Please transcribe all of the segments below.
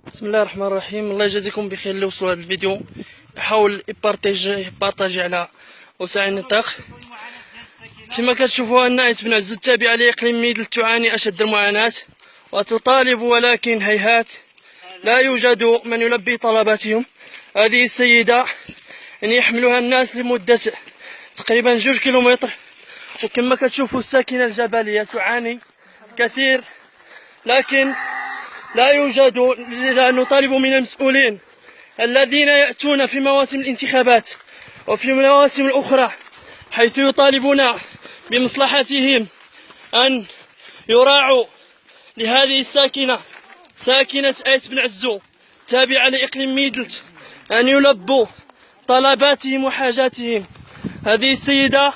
بسم الله الرحمن الرحيم. الله يجازيكم بخير اللي وصلوا هذا الفيديو. يحاول يبارطاجي على وسائل النطاق. كما كتشوفوا ان آية بن عزو التابعة لإقليم ميدل تعاني أشد المعاناة وتطالب، ولكن هيهات لا يوجد من يلبي طلباتهم. هذه السيدة يعني يحملها الناس لمدة تقريبا 2 كيلومتر، وكما كتشوفوا الساكنة الجبلية تعاني كثير، لكن لا يوجد. لذا نطالب من المسؤولين الذين يأتون في مواسم الانتخابات وفي مواسم الأخرى حيث يطالبون بمصلحتهم أن يراعوا لهذه الساكنة، ساكنة آية بن عزو تابعة لإقليم ميدلت، أن يلبوا طلباتهم وحاجاتهم. هذه السيدة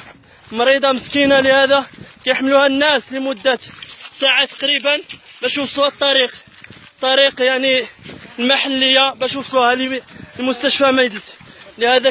مريضة مسكينة، لهذا يحملها الناس لمدة ساعة تقريبا باش يوصلوا الطريق يعني المحلية باش يوصلوها لمستشفى ميدلت. لهذا